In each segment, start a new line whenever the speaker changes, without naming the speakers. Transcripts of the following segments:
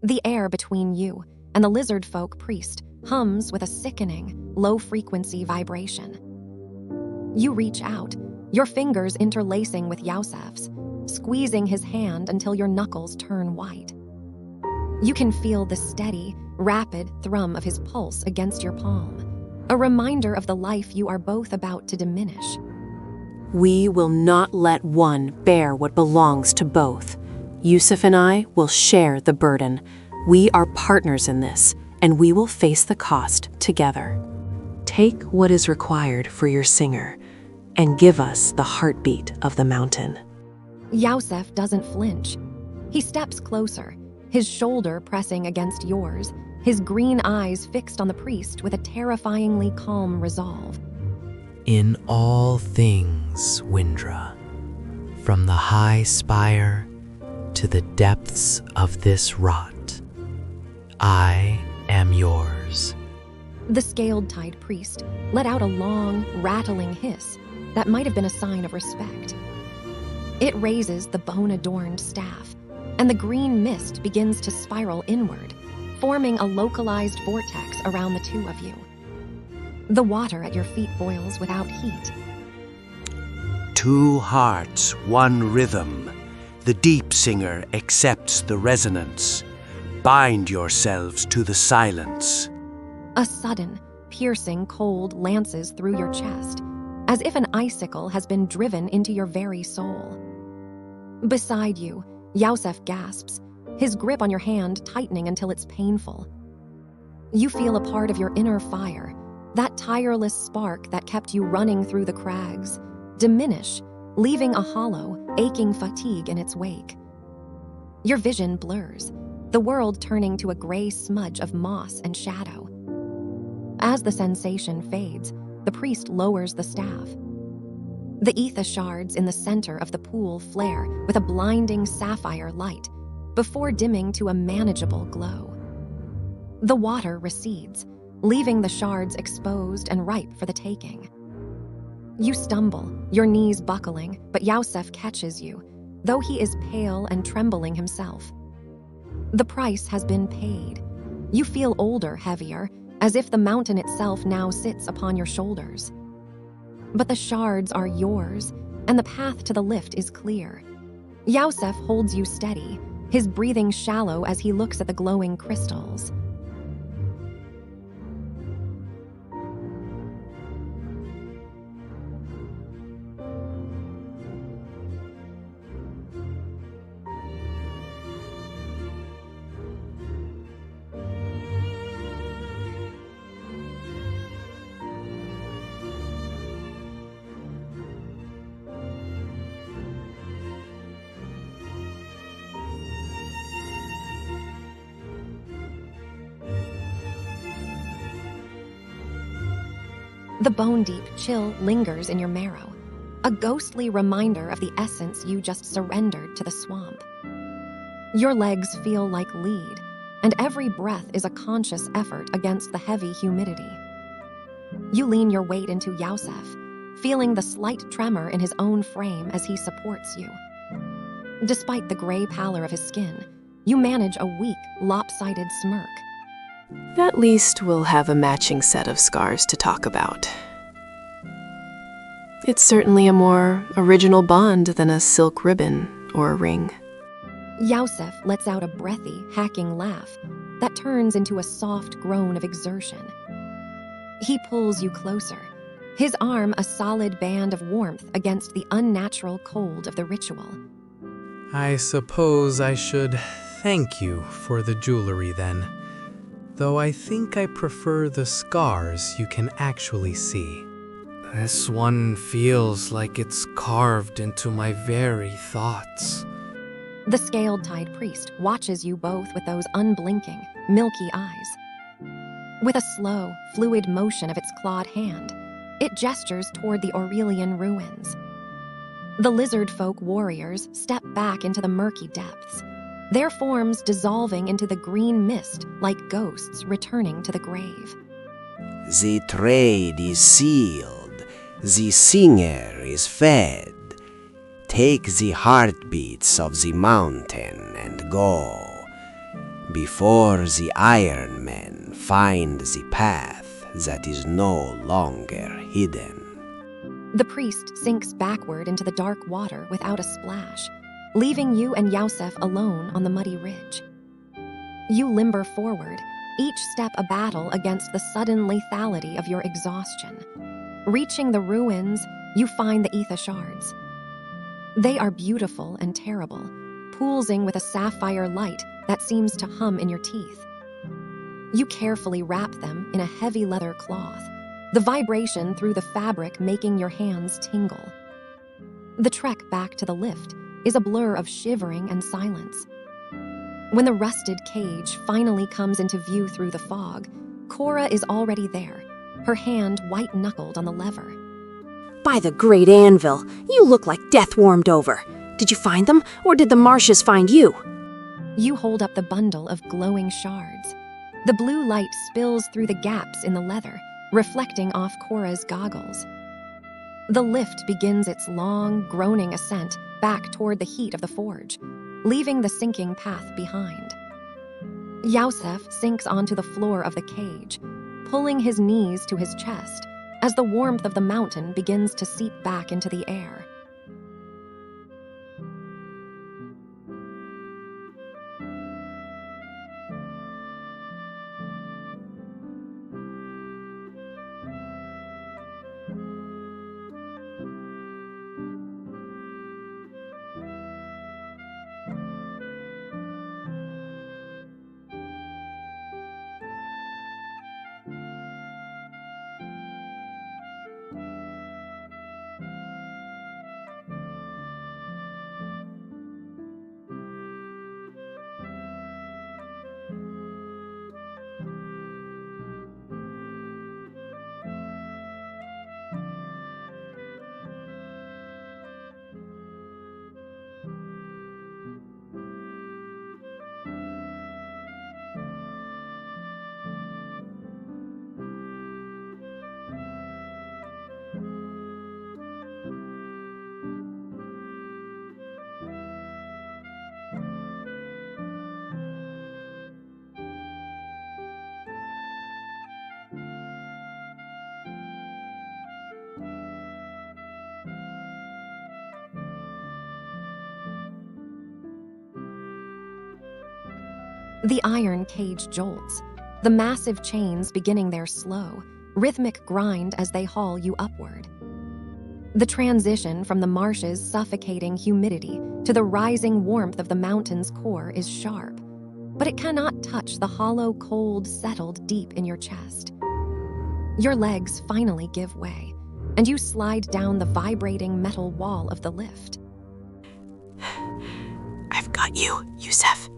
The air between you and the lizard folk priest hums with a sickening, low-frequency vibration. You reach out, your fingers interlacing with Yosef's, squeezing his hand until your knuckles turn white. You can feel the steady, rapid thrum of his pulse against your palm, a reminder of the life you are both about to diminish.
We will not let one bear what belongs to both. Yusuf and I will share the burden. We are partners in this, and we will face the cost together. Take what is required for your singer, and give us the heartbeat of the mountain.
Yosef doesn't flinch. He steps closer, his shoulder pressing against yours, his green eyes fixed on the priest with a terrifyingly calm resolve.
In all things, Wyndra, from the high spire to the depths of this rot, I am yours.
The scaled-tide priest let out a long, rattling hiss that might have been a sign of respect. It raises the bone-adorned staff, and the green mist begins to spiral inward, forming a localized vortex around the two of you. The water at your feet boils without heat.
Two hearts, one rhythm. The deep singer accepts the resonance. Bind yourselves to the silence.
A sudden, piercing cold lances through your chest, as if an icicle has been driven into your very soul. Beside you, Yosef gasps, his grip on your hand tightening until it's painful. You feel a part of your inner fire, that tireless spark that kept you running through the crags, diminish, leaving a hollow, aching fatigue in its wake. Your vision blurs, the world turning to a gray smudge of moss and shadow. As the sensation fades, the priest lowers the staff. The ether shards in the center of the pool flare with a blinding sapphire light, before dimming to a manageable glow. The water recedes, leaving the shards exposed and ripe for the taking. You stumble, your knees buckling, but Yosef catches you, though he is pale and trembling himself. The price has been paid. You feel older, heavier, as if the mountain itself now sits upon your shoulders. But the shards are yours, and the path to the lift is clear. Yosef holds you steady, his breathing shallow as he looks at the glowing crystals. The bone-deep chill lingers in your marrow, a ghostly reminder of the essence you just surrendered to the swamp. Your legs feel like lead, and every breath is a conscious effort against the heavy humidity. You lean your weight into Yosef, feeling the slight tremor in his own frame as he supports you. Despite the gray pallor of his skin, you manage a weak, lopsided smirk.
At least we'll have a matching set of scars to talk about. It's certainly a more original bond than a silk ribbon or a ring.
Yosef lets out a breathy, hacking laugh that turns into a soft groan of exertion. He pulls you closer, his arm a solid band of warmth against the unnatural cold of the ritual.
I suppose I should thank you for the jewelry then, though I think I prefer the scars you can actually see. This one feels like it's carved into my very thoughts.
The scaled-tide priest watches you both with those unblinking, milky eyes. With a slow, fluid motion of its clawed hand, it gestures toward the Aurelian ruins. The lizard folk warriors step back into the murky depths, their forms dissolving into the green mist like ghosts returning to the grave.
The trade is sealed, the singer is fed. Take the heartbeats of the mountain and go. before the Iron Men find the path that is no longer hidden.
The priest sinks backward into the dark water without a splash, leaving you and Yusef alone on the muddy ridge. You limber forward, each step a battle against the sudden lethality of your exhaustion. Reaching the ruins, you find the Ether shards. They are beautiful and terrible, pulsing with a sapphire light that seems to hum in your teeth. You carefully wrap them in a heavy leather cloth, the vibration through the fabric making your hands tingle. The trek back to the lift is a blur of shivering and silence. When the rusted cage finally comes into view through the fog, Cora is already there, her hand white-knuckled on the lever.
By the great anvil, you look like death warmed over. Did you find them, or did the marshes find you?
You hold up the bundle of glowing shards. The blue light spills through the gaps in the leather, reflecting off Cora's goggles. The lift begins its long, groaning ascent back toward the heat of the forge, leaving the sinking path behind. Yusef sinks onto the floor of the cage, pulling his knees to his chest as the warmth of the mountain begins to seep back into the air. The iron cage jolts, the massive chains beginning their slow, rhythmic grind as they haul you upward. The transition from the marsh's suffocating humidity to the rising warmth of the mountain's core is sharp, but it cannot touch the hollow cold settled deep in your chest. Your legs finally give way, and you slide down the vibrating metal wall of the lift.
I've got you, Yusef.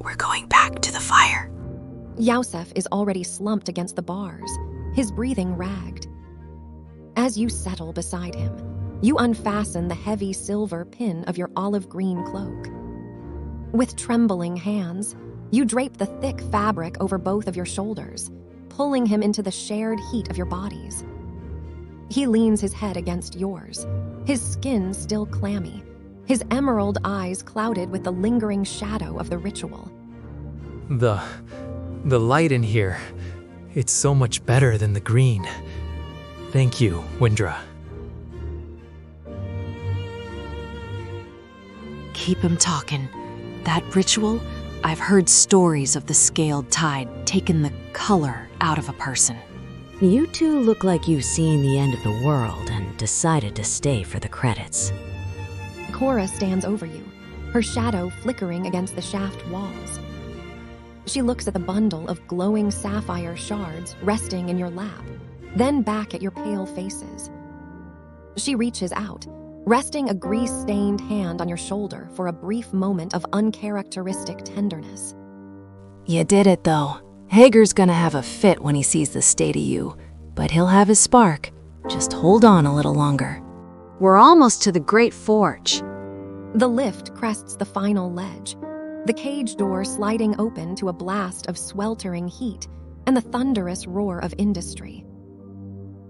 We're going back to the fire.
Yusef is already slumped against the bars, his breathing ragged. As you settle beside him, you unfasten the heavy silver pin of your olive green cloak. With trembling hands, you drape the thick fabric over both of your shoulders, pulling him into the shared heat of your bodies. He leans his head against yours, his skin still clammy, his emerald eyes clouded with the lingering shadow of the ritual.
The light in here, it's so much better than the green. Thank you, Wyndra.
Keep him talking. That ritual, I've heard stories of the scaled tide taking the color out of a person.
You two look like you've seen the end of the world and decided to stay for the credits.
Cora stands over you, her shadow flickering against the shaft walls. She looks at the bundle of glowing sapphire shards resting in your lap, then back at your pale faces. She reaches out, resting a grease-stained hand on your shoulder for a brief moment of uncharacteristic tenderness.
You did it, though. Hager's gonna have a fit when he sees the state of you, but he'll have his spark. Just hold on a little longer.
We're almost to the Great Forge.
The lift crests the final ledge, the cage door sliding open to a blast of sweltering heat and the thunderous roar of industry.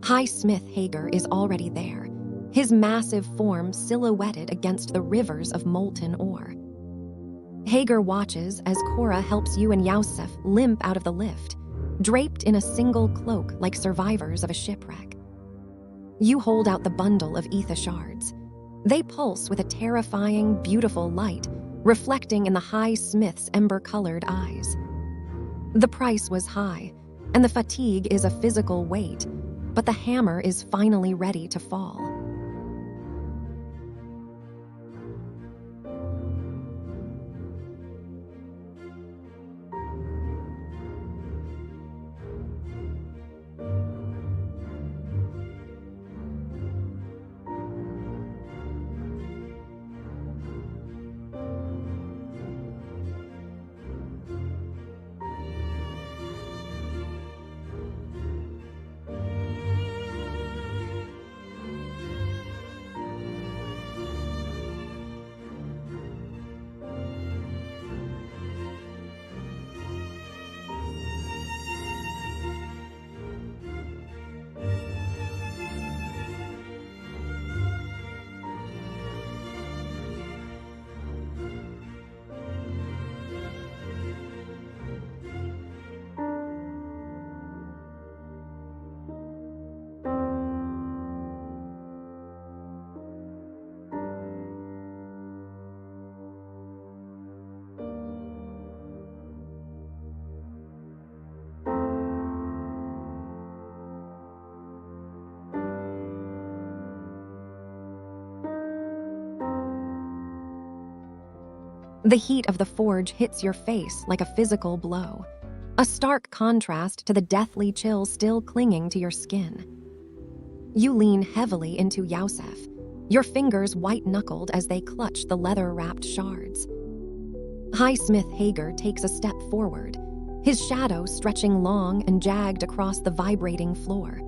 High Smith Hager is already there, his massive form silhouetted against the rivers of molten ore. Hagar watches as Cora helps you and Yusuf limp out of the lift, draped in a single cloak like survivors of a shipwreck. You hold out the bundle of ether shards. They pulse with a terrifying, beautiful light, reflecting in the High Smith's ember-colored eyes. The price was high, and the fatigue is a physical weight, but the hammer is finally ready to fall. The heat of the forge hits your face like a physical blow, a stark contrast to the deathly chill still clinging to your skin. You lean heavily into Yusuf, your fingers white-knuckled as they clutch the leather-wrapped shards. Highsmith Hagar takes a step forward, his shadow stretching long and jagged across the vibrating floor.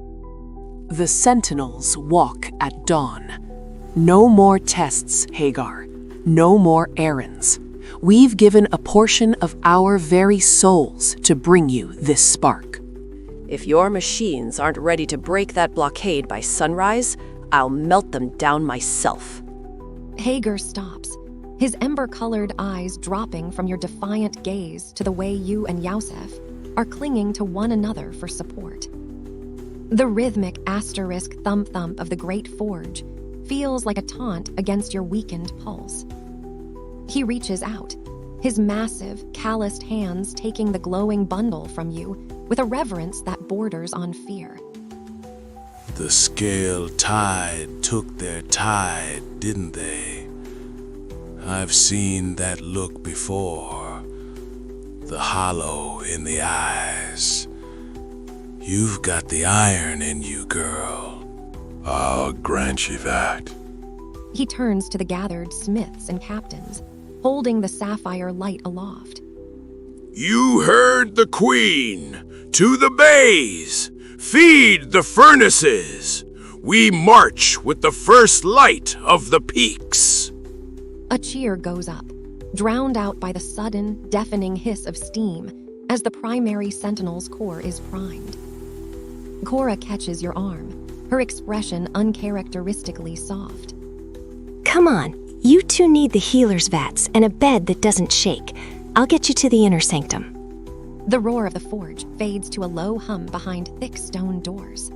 The sentinels walk at dawn. No more tests, Hagar. No more errands. We've given a portion of our very souls to bring you this spark.
If your machines aren't ready to break that blockade by sunrise, I'll melt them down myself.
Hagar stops, his ember-colored eyes dropping from your defiant gaze to the way you and Yusuf are clinging to one another for support. The rhythmic asterisk thump-thump of the great forge feels like a taunt against your weakened pulse. He reaches out, his massive, calloused hands taking the glowing bundle from you with a reverence that borders on fear.
The scale tide took their tide, didn't they? I've seen that look before. The hollow in the eyes. You've got the iron in you, girl.
I'll grant you that.
He turns to the gathered smiths and captains, holding the sapphire light aloft.
You heard the queen. To the bays. Feed the furnaces. We march with the first light of the peaks.
A cheer goes up, drowned out by the sudden, deafening hiss of steam as the primary sentinel's core is primed. Cora catches your arm, her expression uncharacteristically soft.
Come on, you two need the healer's vats and a bed that doesn't shake. I'll get you to the inner sanctum.
The roar of the forge fades to a low hum behind thick stone doors.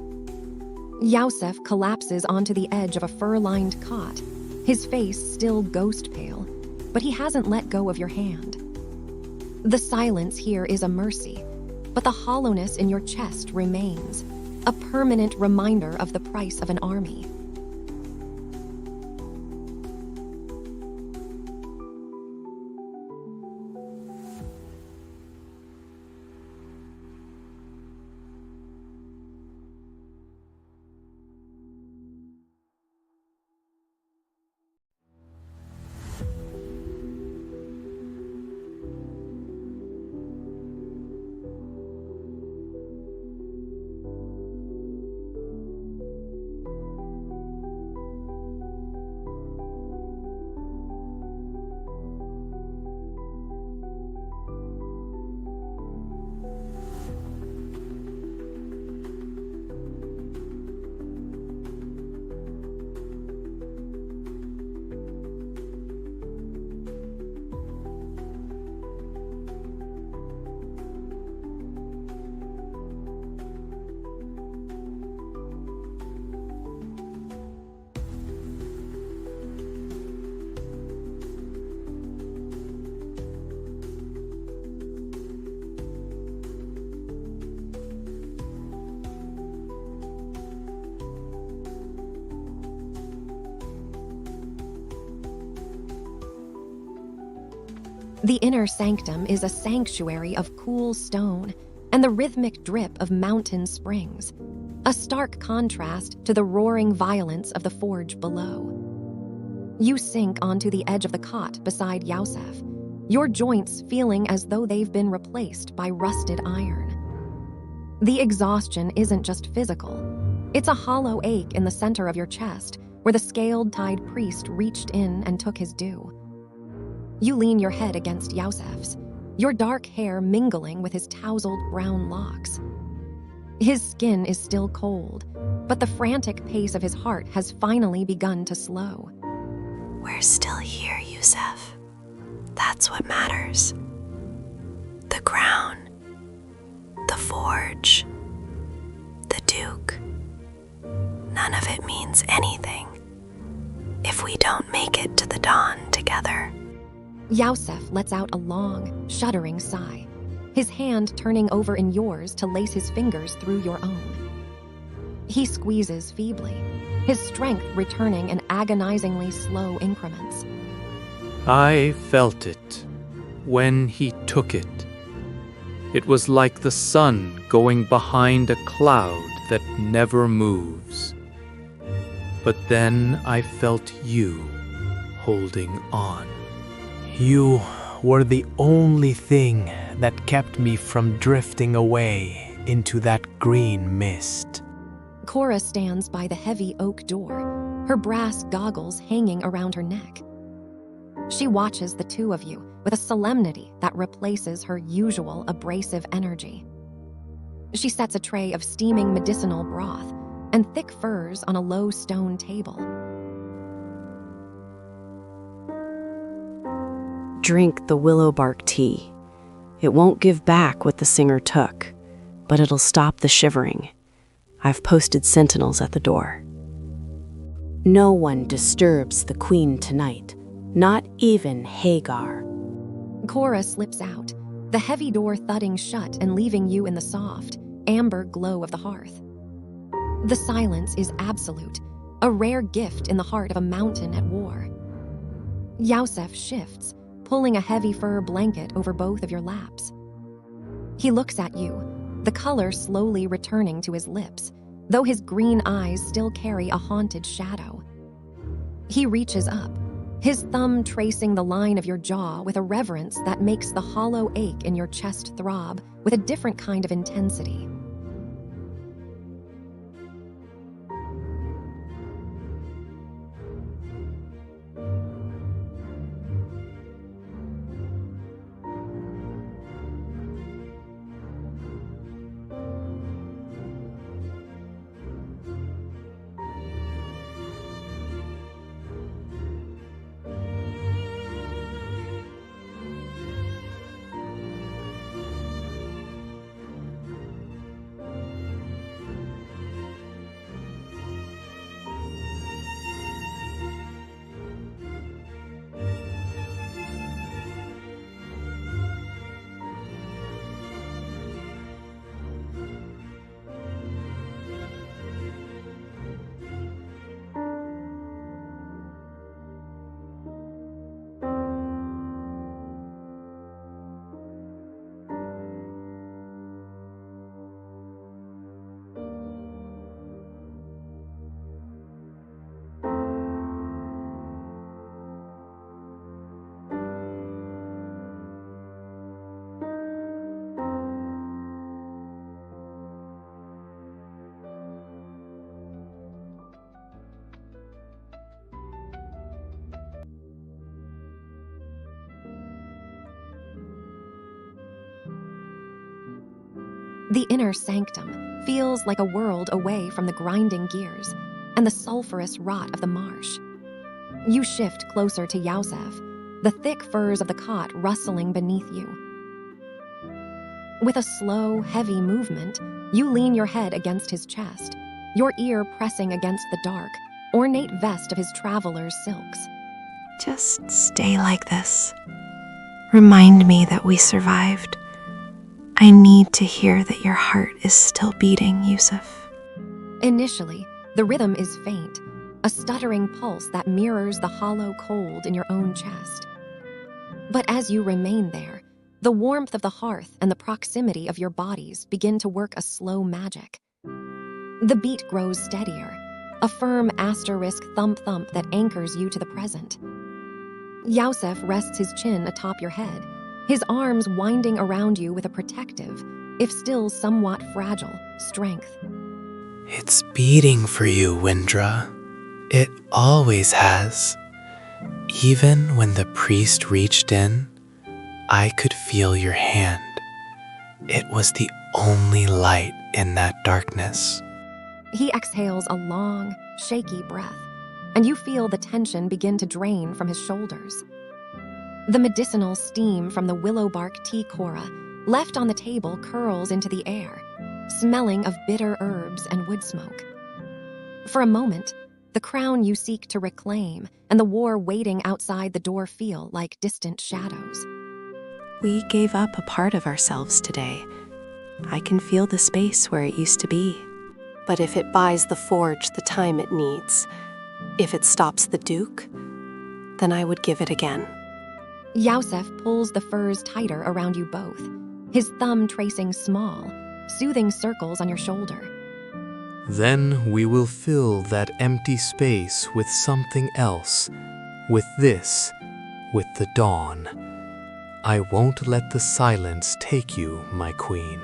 Yusuf collapses onto the edge of a fur-lined cot, his face still ghost-pale, but he hasn't let go of your hand. The silence here is a mercy, but the hollowness in your chest remains, a permanent reminder of the price of an army. The inner sanctum is a sanctuary of cool stone and the rhythmic drip of mountain springs, a stark contrast to the roaring violence of the forge below. You sink onto the edge of the cot beside Yusuf, your joints feeling as though they've been replaced by rusted iron. The exhaustion isn't just physical. It's a hollow ache in the center of your chest where the scaled-tied priest reached in and took his due. You lean your head against Yusuf's, your dark hair mingling with his tousled brown locks. His skin is still cold, but the frantic pace of his heart has finally begun to slow.
We're still here, Yusuf. That's what matters. The crown, the forge, the Duke. None of it means anything if we don't make it to the dawn together.
Yusuf lets out a long, shuddering sigh, his hand turning over in yours to lace his fingers through your own. He squeezes feebly, his strength returning in agonizingly slow increments.
I felt it when he took it. It was like the sun going behind a cloud that never moves. But then I felt you holding on.
You were the only thing that kept me from drifting away into that green mist.
Cora stands by the heavy oak door, her brass goggles hanging around her neck. She watches the two of you with a solemnity that replaces her usual abrasive energy. She sets a tray of steaming medicinal broth and thick furs on a low stone table.
Drink the willow bark tea. It won't give back what the singer took, but it'll stop the shivering. I've posted sentinels at the door. No one disturbs the queen tonight, not even Hagar.
Cora slips out, the heavy door thudding shut and leaving you in the soft, amber glow of the hearth. The silence is absolute, a rare gift in the heart of a mountain at war. Yusuf shifts, pulling a heavy fur blanket over both of your laps. He looks at you, the color slowly returning to his lips, though his green eyes still carry a haunted shadow. He reaches up, his thumb tracing the line of your jaw with a reverence that makes the hollow ache in your chest throb with a different kind of intensity. The inner sanctum feels like a world away from the grinding gears and the sulfurous rot of the marsh. You shift closer to Yusuf, the thick furs of the cot rustling beneath you. With a slow, heavy movement, you lean your head against his chest, your ear pressing against the dark, ornate vest of his traveler's silks.
Just stay like this. Remind me that we survived. I need to hear that your heart is still beating, Yusuf.
Initially, the rhythm is faint, a stuttering pulse that mirrors the hollow cold in your own chest. But as you remain there, the warmth of the hearth and the proximity of your bodies begin to work a slow magic. The beat grows steadier, a firm asterisk thump-thump that anchors you to the present. Yusuf rests his chin atop your head, his arms winding around you with a protective, if still somewhat fragile, strength.
It's beating for you, Wyndra. It always has. Even when the priest reached in, I could feel your hand. It was the only light in that darkness.
He exhales a long, shaky breath, and you feel the tension begin to drain from his shoulders. The medicinal steam from the willow bark tea cora left on the table curls into the air, smelling of bitter herbs and wood smoke. For a moment, the crown you seek to reclaim and the war waiting outside the door feel like distant shadows.
We gave up a part of ourselves today. I can feel the space where it used to be. But if it buys the forge the time it needs, if it stops the Duke, then I would give it again.
Yusuf pulls the furs tighter around you both, his thumb tracing small, soothing circles on your shoulder.
Then we will fill that empty space with something else, with this, with the dawn. I won't let the silence take you, my queen.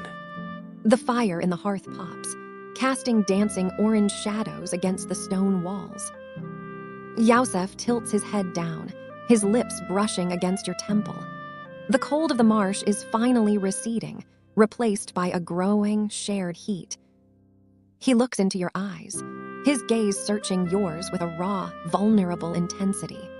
The fire in the hearth pops, casting dancing orange shadows against the stone walls. Yusuf tilts his head down, his lips brushing against your temple. The cold of the marsh is finally receding, replaced by a growing, shared heat. He looks into your eyes, his gaze searching yours with a raw, vulnerable intensity.